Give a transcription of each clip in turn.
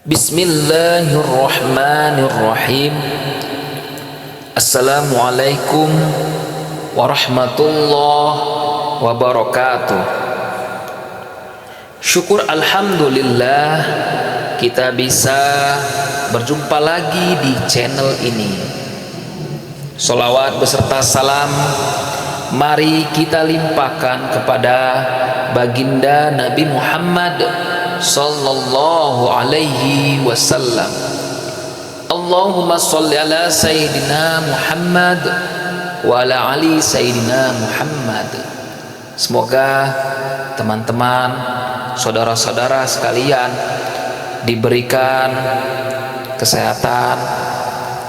Bismillahirrahmanirrahim. Assalamualaikum warahmatullahi wabarakatuh. Syukur alhamdulillah kita bisa berjumpa lagi di channel ini. Sholawat beserta salam mari kita limpahkan kepada baginda Nabi Muhammad sallallahu alaihi wasallam. Allahumma sholli ala sayyidina Muhammad wa ala ali sayyidina Muhammad. Semoga teman-teman, saudara-saudara sekalian diberikan kesehatan,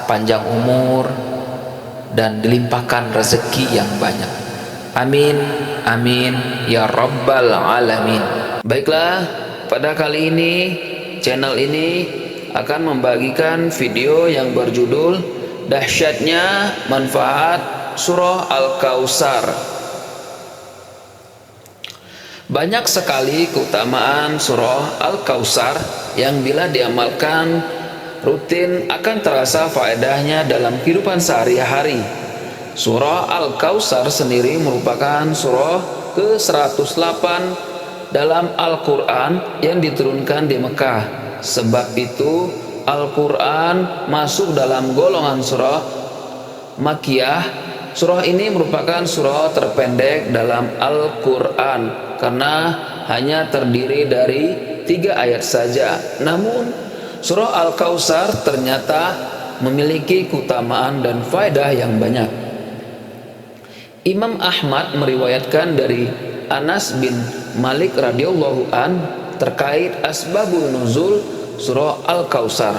panjang umur, dan dilimpahkan rezeki yang banyak. Amin, amin, ya rabbal alamin. Baiklah, pada kali ini channel ini akan membagikan video yang berjudul Dahsyatnya Manfaat Surah Al-Kautsar. Banyak sekali keutamaan surah Al-Kautsar yang bila diamalkan rutin akan terasa faedahnya dalam kehidupan sehari-hari. Surah Al-Kautsar sendiri merupakan surah ke-108 dalam Al-Quran yang diturunkan di Mekah. Sebab itu Al-Quran masuk dalam golongan surah Makkiyah. Surah ini merupakan surah terpendek dalam Al-Quran karena hanya terdiri dari 3 ayat saja. Namun surah Al-Kautsar ternyata memiliki keutamaan dan faedah yang banyak. Imam Ahmad meriwayatkan dari Anas bin Malik radhiyallahu an terkait asbabun nuzul surah Al-Kautsar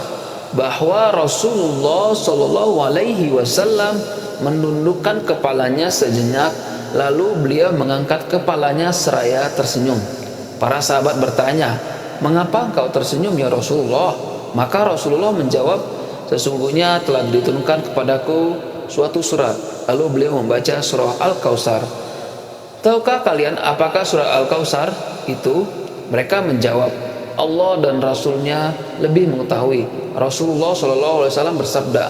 bahwa Rasulullah sallallahu alaihi wasallam menundukkan kepalanya sejenak, lalu beliau mengangkat kepalanya seraya tersenyum. Para sahabat bertanya, "Mengapa engkau tersenyum ya Rasulullah?" Maka Rasulullah menjawab, "Sesungguhnya telah diturunkan kepadaku suatu surat." Lalu beliau membaca surah Al-Kautsar. "Tahukah kalian apakah surah Al-Kautsar itu?" Mereka menjawab, "Allah dan Rasulnya lebih mengetahui." Rasulullah SAW bersabda,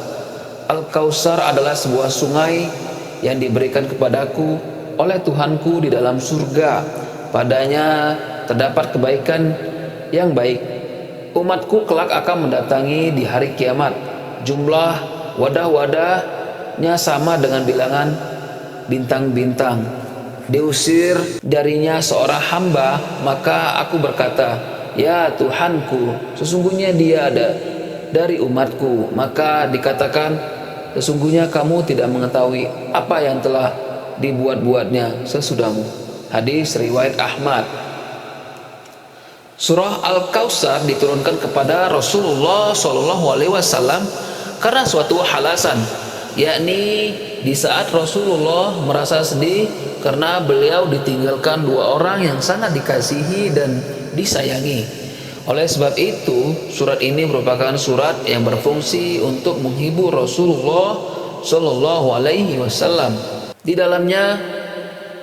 "Al-Kautsar adalah sebuah sungai yang diberikan kepadaku oleh Tuhanku di dalam surga. Padanya terdapat kebaikan yang baik. Umatku kelak akan mendatangi di hari kiamat. Jumlah wadah-wadahnya sama dengan bilangan bintang-bintang. Diusir darinya seorang hamba, maka aku berkata, 'Ya Tuhanku, sesungguhnya dia ada dari umatku.' Maka dikatakan, 'Sesungguhnya kamu tidak mengetahui apa yang telah dibuat-buatnya sesudahmu.'" Hadis riwayat Ahmad. Surah Al-Kautsar diturunkan kepada Rasulullah SAW karena suatu alasan, yakni di saat Rasulullah merasa sedih karena beliau ditinggalkan 2 orang yang sangat dikasihi dan disayangi. Oleh sebab itu, surat ini merupakan surat yang berfungsi untuk menghibur Rasulullah Shallallahu Alaihi Wasallam. Di dalamnya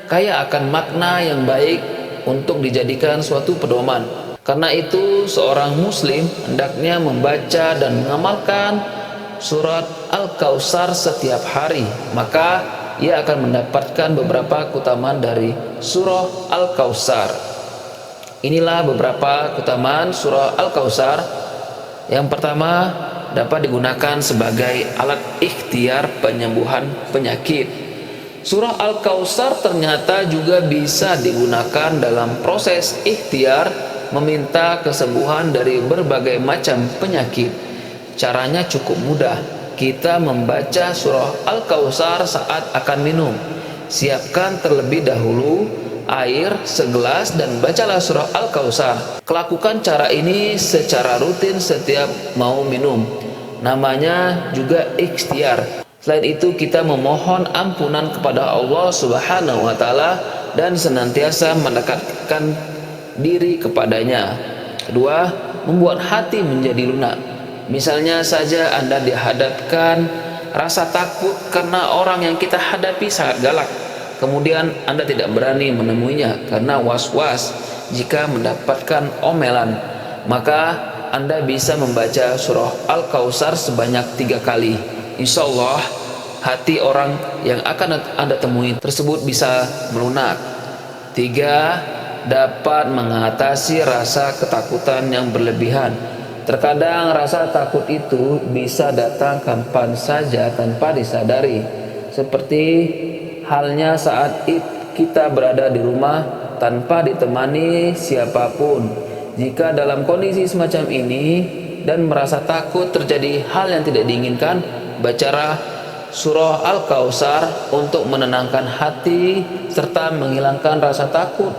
kaya akan makna yang baik untuk dijadikan suatu pedoman. Karena itu, seorang Muslim hendaknya membaca dan mengamalkan surat Al-Kautsar setiap hari, maka ia akan mendapatkan beberapa keutamaan dari surah Al-Kautsar. Inilah beberapa keutamaan surah Al-Kautsar. Yang pertama, dapat digunakan sebagai alat ikhtiar penyembuhan penyakit. Surah Al-Kautsar ternyata juga bisa digunakan dalam proses ikhtiar meminta kesembuhan dari berbagai macam penyakit. Caranya cukup mudah. Kita membaca surah Al-Kautsar saat akan minum. Siapkan terlebih dahulu air segelas dan bacalah surah Al-Kautsar. Lakukan cara ini secara rutin setiap mau minum. Namanya juga ikhtiar. Selain itu, kita memohon ampunan kepada Allah Subhanahu wa taala dan senantiasa mendekatkan diri kepadanya. Kedua, membuat hati menjadi lunak. Misalnya saja Anda dihadapkan rasa takut karena orang yang kita hadapi sangat galak. Kemudian Anda tidak berani menemuinya karena was-was jika mendapatkan omelan. Maka Anda bisa membaca surah Al-Kautsar sebanyak 3 kali. Insya Allah hati orang yang akan Anda temui tersebut bisa melunak. 3. Dapat mengatasi rasa ketakutan yang berlebihan. Terkadang rasa takut itu bisa datang kapan saja tanpa disadari, seperti halnya saat kita berada di rumah tanpa ditemani siapapun. Jika dalam kondisi semacam ini dan merasa takut terjadi hal yang tidak diinginkan, bacalah surah Al-Kautsar untuk menenangkan hati serta menghilangkan rasa takut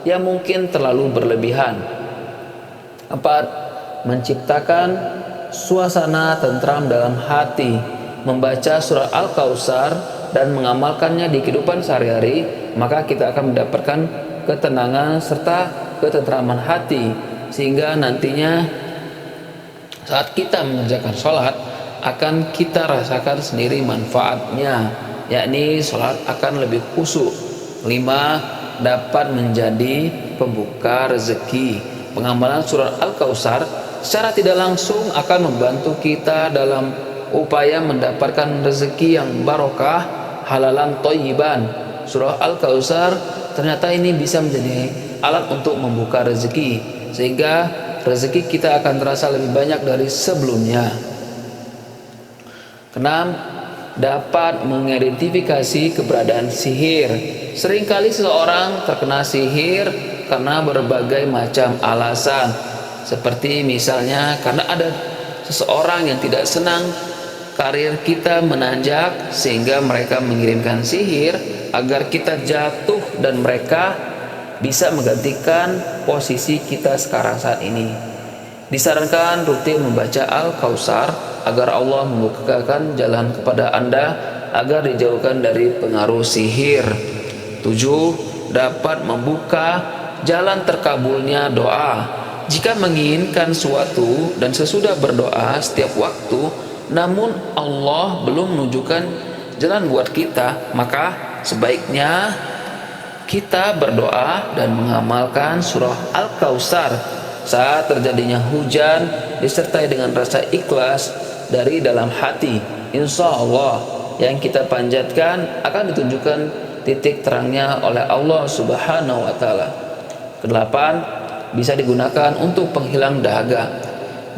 yang mungkin terlalu berlebihan. 4. Menciptakan suasana tentram dalam hati. Membaca surah Al-Kautsar dan mengamalkannya di kehidupan sehari-hari, maka kita akan mendapatkan ketenangan serta ketentraman hati, sehingga nantinya saat kita mengerjakan sholat akan kita rasakan sendiri manfaatnya, yakni sholat akan lebih khusyuk. 5. Dapat menjadi pembuka rezeki. Pengamalan surah Al-Kautsar secara tidak langsung akan membantu kita dalam upaya mendapatkan rezeki yang barokah, halalan thayyiban. Surah Al-Kautsar ternyata ini bisa menjadi alat untuk membuka rezeki, sehingga rezeki kita akan terasa lebih banyak dari sebelumnya. 6. Dapat mengidentifikasi keberadaan sihir. Seringkali seseorang terkena sihir karena berbagai macam alasan, seperti misalnya karena ada seseorang yang tidak senang karir kita menanjak, sehingga mereka mengirimkan sihir agar kita jatuh dan mereka bisa menggantikan posisi kita sekarang saat ini. Disarankan rutin membaca Al-Kautsar agar Allah membukakan jalan kepada Anda agar dijauhkan dari pengaruh sihir. 7. Dapat membuka jalan terkabulnya doa. Jika menginginkan suatu dan sesudah berdoa setiap waktu, namun Allah belum menunjukkan jalan buat kita, maka sebaiknya kita berdoa dan mengamalkan surah Al-Kautsar saat terjadinya hujan, disertai dengan rasa ikhlas dari dalam hati. Insya Allah yang kita panjatkan akan ditunjukkan titik terangnya oleh Allah Subhanahu wa Ta'ala. 8. Bisa digunakan untuk penghilang dahaga.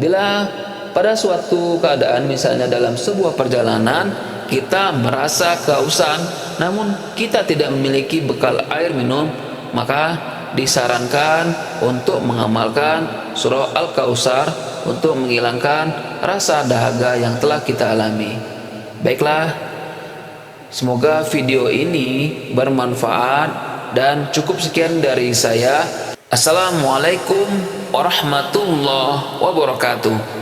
Bila pada suatu keadaan, misalnya dalam sebuah perjalanan, kita merasa kehausan namun kita tidak memiliki bekal air minum, maka disarankan untuk mengamalkan surah Al-Kautsar untuk menghilangkan rasa dahaga yang telah kita alami. Baiklah, semoga video ini bermanfaat dan cukup sekian dari saya. Assalamualaikum warahmatullahi wabarakatuh.